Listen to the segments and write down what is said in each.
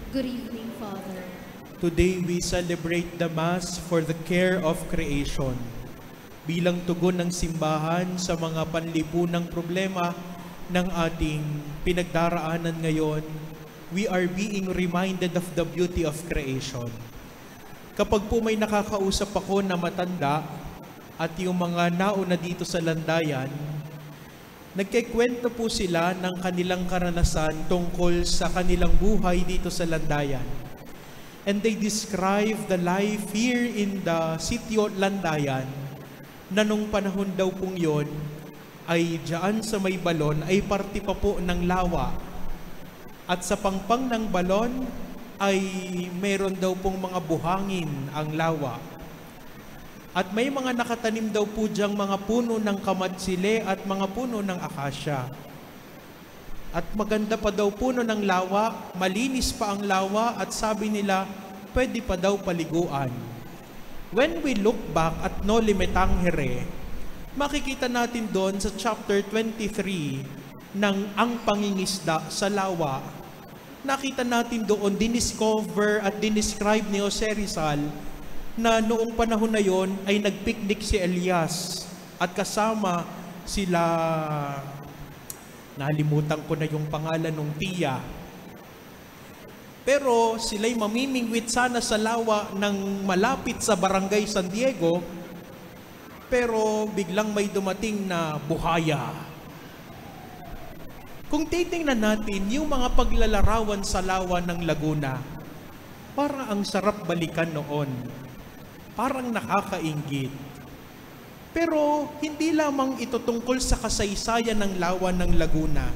Good evening, Father. Today we celebrate the Mass for the care of creation. Bilang tugon ng simbahan sa mga panlipunang problema ng ating pinagdaraanan ngayon, we are being reminded of the beauty of creation. Kapag po may nakakausap ako na matanda at yung mga nauna dito sa landayan, nagkikwento po sila ng kanilang karanasan tungkol sa kanilang buhay dito sa landayan. And they describe the life here in the Sitio Landayan na nung panahon daw pong yon ay dyan sa may balon ay parte pa po ng lawa. At sa pangpang ng balon ay meron daw pong mga buhangin ang lawa. At may mga nakatanim daw po diyang mga puno ng kamatsili at mga puno ng akasya. At maganda pa daw puno ng lawa, malinis pa ang lawa at sabi nila, pwede pa daw paliguan. When we look back at Noli Me Tangere, makikita natin doon sa chapter 23 ng Ang Pangingisda sa Lawa, nakita natin doon, diniscover at dinescribe ni Jose Rizal na noong panahon na yon ay nagpiknik si Elias at kasama sila, nalimutan ko na yung pangalan ng tiya. Pero sila'y mamimingwit sana sa lawa ng malapit sa Barangay San Diego, pero biglang may dumating na buhaya. Kung titingnan natin yung mga paglalarawan sa lawa ng Laguna, para ang sarap balikan noon. Parang nakakainggit. Pero hindi lamang ito tungkol sa kasaysayan ng lawa ng Laguna.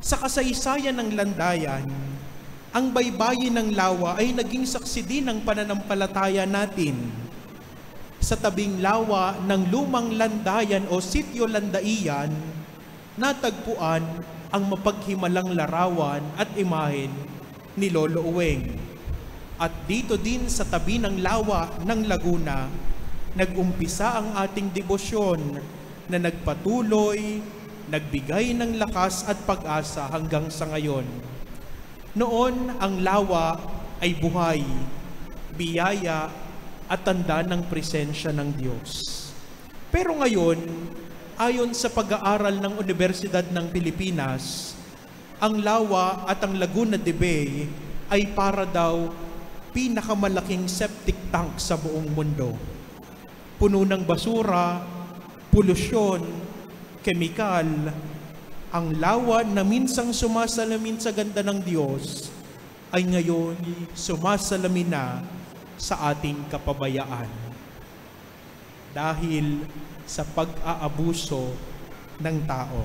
Sa kasaysayan ng landayan, ang baybayin ng lawa ay naging saksi din ng pananampalataya natin. Sa tabing lawa ng lumang landayan o Sitio Landaian, natagpuan ang mapaghimalang larawan at imahen ni Lolo Uweng. At dito din sa tabi ng lawa ng Laguna, nag-umpisa ang ating debosyon na nagpatuloy, nagbigay ng lakas at pag-asa hanggang sa ngayon. Noon, ang lawa ay buhay, biyaya at tanda ng presensya ng Diyos. Pero ngayon, ayon sa pag-aaral ng Universidad ng Pilipinas, ang lawa at ang Laguna de Bay ay para daw pinakamalaking septic tank sa buong mundo. Puno ng basura, polusyon, kemikal, ang lawa na minsang sumasalamin sa ganda ng Diyos ay ngayon sumasalamin na sa ating kapabayaan. Dahil sa pag-aabuso ng tao.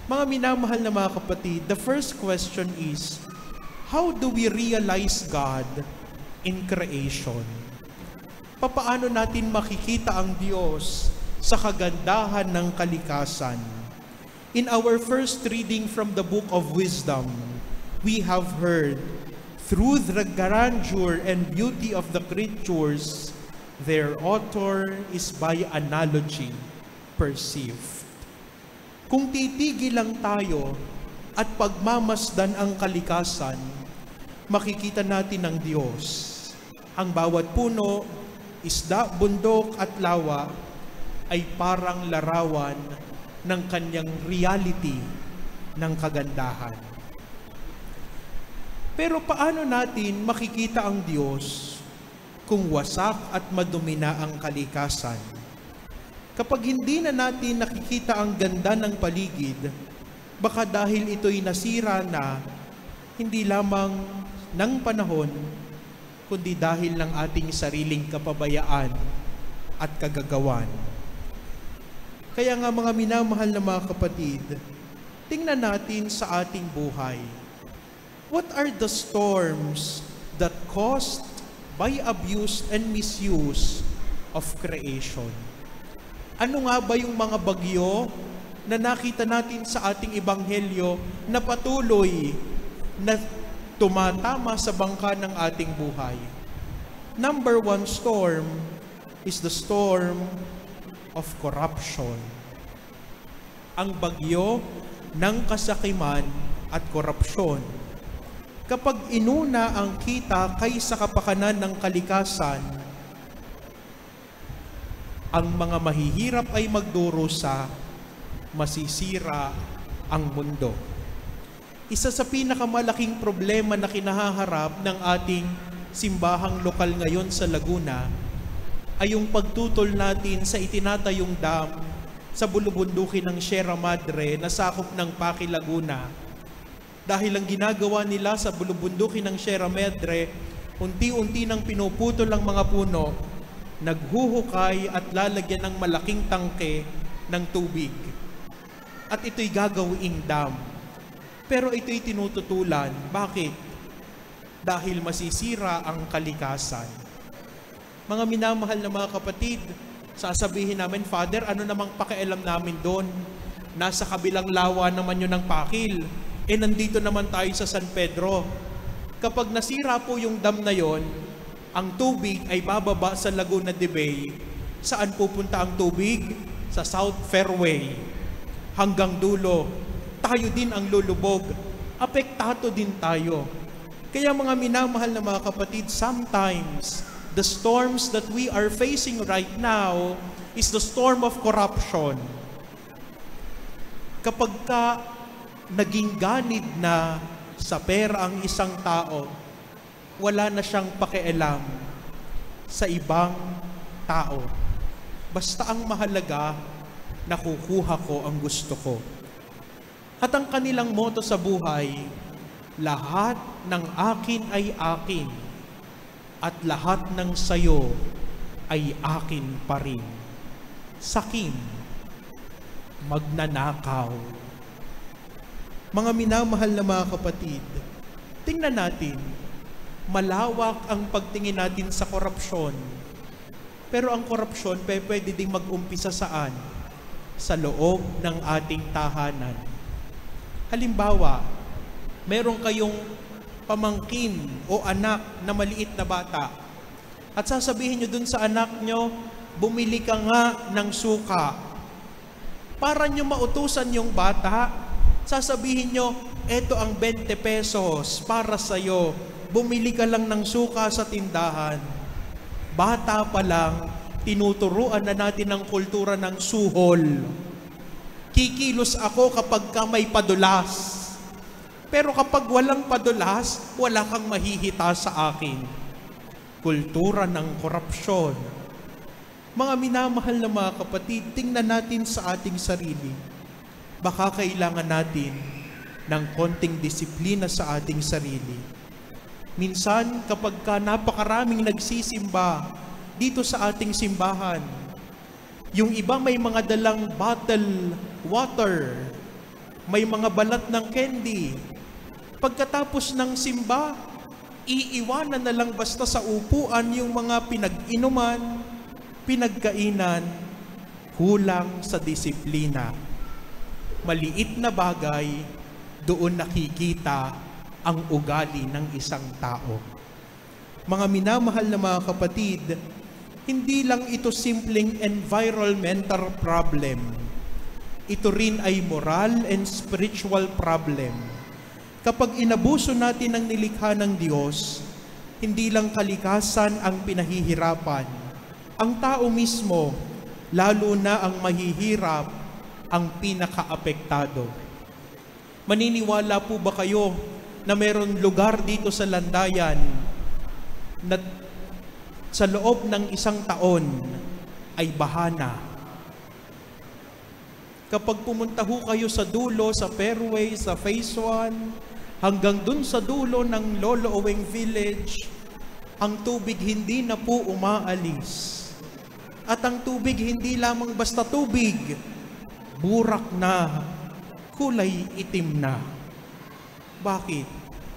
Mga minamahal na mga kapatid, the first question is, how do we realize God in creation? Papaano natin makikita ang Diyos sa kagandahan ng kalikasan? In our first reading from the Book of Wisdom, we have heard, through the grandeur and beauty of the creatures, their author is by analogy perceived. Kung titigil lang tayo at pagmamasdan ang kalikasan, makikita natin ang Diyos. Ang bawat puno, isda, bundok at lawa ay parang larawan ng kanyang reality ng kagandahan. Pero paano natin makikita ang Diyos kung wasak at madumi na ang kalikasan? Kapag hindi na natin nakikita ang ganda ng paligid, baka dahil ito'y nasira na, hindi lamang ng panahon, kundi dahil ng ating sariling kapabayaan at kagagawan. Kaya nga mga minamahal na mga kapatid, tingnan natin sa ating buhay. What are the storms that caused by abuse and misuse of creation? Ano nga ba yung mga bagyo na nakita natin sa ating ebanghelyo na patuloy na tumatama sa bangka ng ating buhay? Number one storm is the storm of corruption. Ang bagyo ng kasakiman at korupsyon. Kapag inuna ang kita kaysa kapakanan ng kalikasan, ang mga mahihirap ay magdurusa, masisira ang mundo. Isa sa pinakamalaking problema na kinahaharap ng ating simbahang lokal ngayon sa Laguna ay yung pagtutol natin sa itinatayong dam sa bulubundukin ng Sierra Madre na sakop ng Paki, Laguna. Dahil ang ginagawa nila sa bulubundukin ng Sierra Madre, unti-unti nang pinuputol ang mga puno, naghuhukay at lalagyan ng malaking tangke ng tubig. At ito'y gagawing dam. Pero ito'y tinututulan. Bakit? Dahil masisira ang kalikasan. Mga minamahal na mga kapatid, sasabihin namin, Father, ano namang pakialam namin doon? Nasa kabilang lawa naman yun ng Pakil. Nandito naman tayo sa San Pedro. Kapag nasira po yung dam na yon, ang tubig ay bababa sa Laguna de Bay. Saan pupunta ang tubig? Sa South Fairway. Hanggang dulo. Tayo din ang lulubog. Apektado din tayo. Kaya mga minamahal na mga kapatid, sometimes the storms that we are facing right now is the storm of corruption. Kapag naging ganid na sa pera ang isang tao, wala na siyang pakialam sa ibang tao. Basta ang mahalaga, nakukuha ko ang gusto ko. At ang kanilang motto sa buhay, lahat ng akin ay akin at lahat ng sayo ay akin pa rin. Sakim, magnanakaw. Mga minamahal na mga kapatid, tingnan natin, malawak ang pagtingin natin sa korupsyon. Pero ang korupsyon pwede ding mag-umpisa saan? Sa loob ng ating tahanan. Halimbawa, meron kayong pamangkin o anak na maliit na bata. At sasabihin nyo dun sa anak nyo, bumili ka nga ng suka. Para nyo mautusan yung bata, sasabihin nyo, eto ang 20 pesos para sa'yo. Bumili ka lang ng suka sa tindahan. Bata pa lang, tinuturuan na natin ang kultura ng suhol. Kikilos ako kapag ka may padulas. Pero kapag walang padulas, wala kang mahihita sa akin. Kultura ng korupsyon. Mga minamahal na mga kapatid, tingnan natin sa ating sarili. Baka kailangan natin ng konting disiplina sa ating sarili. Minsan, kapag ka napakaraming nagsisimba dito sa ating simbahan, yung iba may mga dalang bottle water, may mga balat ng candy. Pagkatapos ng simba, iiwanan na lang basta sa upuan yung mga pinag-inuman, pinagkainan, kulang sa disiplina. Maliit na bagay, doon nakikita ang ugali ng isang tao. Mga minamahal na mga kapatid, hindi lang ito simpleng environmental problem. Ito rin ay moral and spiritual problem. Kapag inabuso natin ang nilikha ng Diyos, hindi lang kalikasan ang pinahihirapan. Ang tao mismo, lalo na ang mahihirap, ang pinaka-apektado. Maniniwala po ba kayo na meron lugar dito sa Landayan na sa loob ng isang taon ay bahana? Kapag pumunta ho kayo sa dulo, sa Fairway, sa Phase 1, hanggang dun sa dulo ng Lolo Oweng Village, ang tubig hindi na po umaalis. At ang tubig hindi lamang basta tubig, burak na, kulay itim na. Bakit?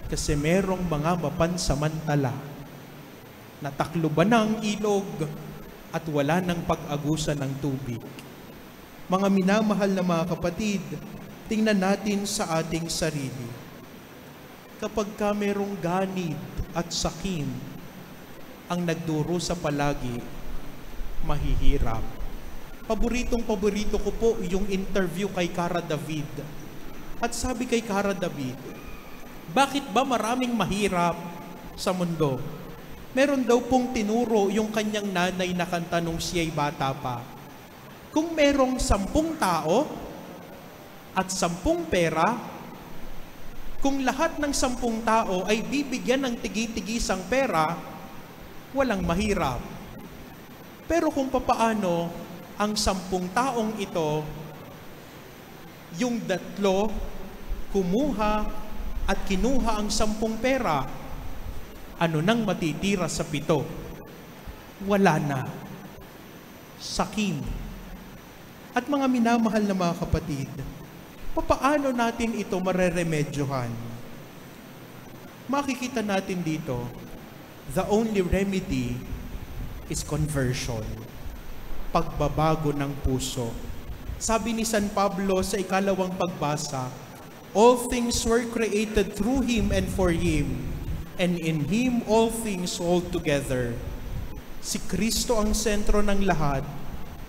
Kasi merong mga mapansamantala. Natakluban na ang ilog at wala nang pag-agusan ng tubig. Mga minamahal na mga kapatid, tingnan natin sa ating sarili. Kapag ka merong ganid at sakim ang nagdurusa palagi, mahihirap. Paborito ko po yung interview kay Cara David. At sabi kay Cara David, Bakit ba maraming mahirap sa mundo? Meron daw pong tinuro yung kanyang nanay na kanta nung siya'y bata pa. Kung merong 10 tao at 10 pera, kung lahat ng 10 tao ay bibigyan ng tigi-tigisang pera, walang mahirap. Pero kung papaano ang 10 taong ito, yung 3 kumuha at kinuha ang 10 pera, ano nang matitira sa 7? Wala na. Sakim. At mga minamahal na mga kapatid, papaano natin ito mareremedyohan? Makikita natin dito, the only remedy is conversion. Pagbabago ng puso. Sabi ni San Pablo sa 2nd pagbasa, all things were created through Him and for Him, and in Him all things hold together. Si Kristo ang sentro ng lahat.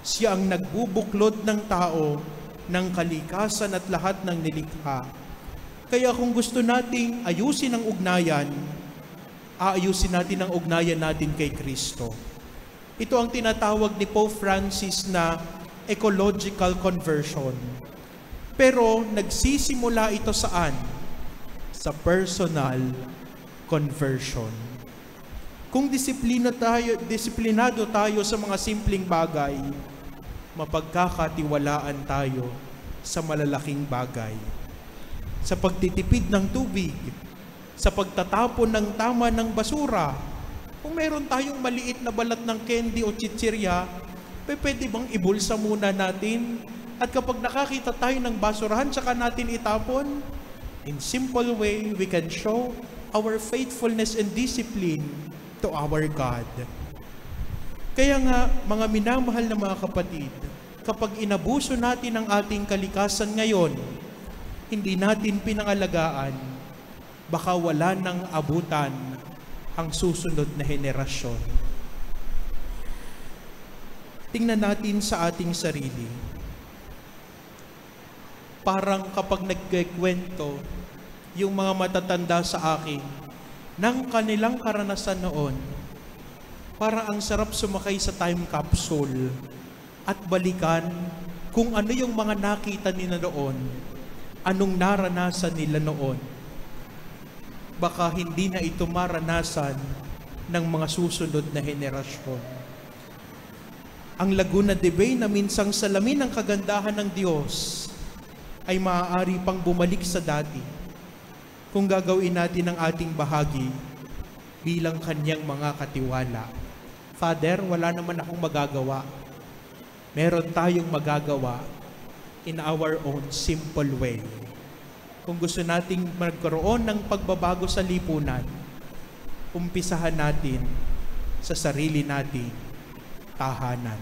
Siya ang nagbubuklod ng tao, ng kalikasan at lahat ng nilikha. Kaya kung gusto nating ayusin ang ugnayan, aayusin natin ang ugnayan natin kay Kristo. Ito ang tinatawag ni Pope Francis na ecological conversion. Pero nagsisimula ito saan? Sa personal conversion. Kung disiplinado tayo sa mga simpleng bagay, mapagkakatiwalaan tayo sa malalaking bagay. Sa pagtitipid ng tubig, sa pagtatapon ng tama ng basura. Kung meron tayong maliit na balat ng candy o chichirya, pwede bang ibulsa muna natin? At kapag nakakita tayo ng basurahan, saka natin itapon? In simple way, we can show our faithfulness and discipline to our God. Kaya nga, mga minamahal na mga kapatid, kapag inabuso natin ang ating kalikasan ngayon, hindi natin pinangalagaan, baka wala nang abutan ang susunod na henerasyon. Tingnan natin sa ating sarili. Parang kapag nagkikwento yung mga matatanda sa akin ng kanilang karanasan noon, parang ang sarap sumakay sa time capsule at balikan kung ano yung mga nakita nila noon, anong naranasan nila noon. Baka hindi na ito maranasan ng mga susunod na henerasyon. Ang Laguna de Bay na minsang salamin ng kagandahan ng Diyos ay maaari pang bumalik sa dati kung gagawin natin ang ating bahagi bilang kanyang mga katiwala. Father, wala naman akong magagawa. Meron tayong magagawa in our own simple way. Kung gusto nating magkaroon ng pagbabago sa lipunan, umpisahan natin sa sarili nating tahanan.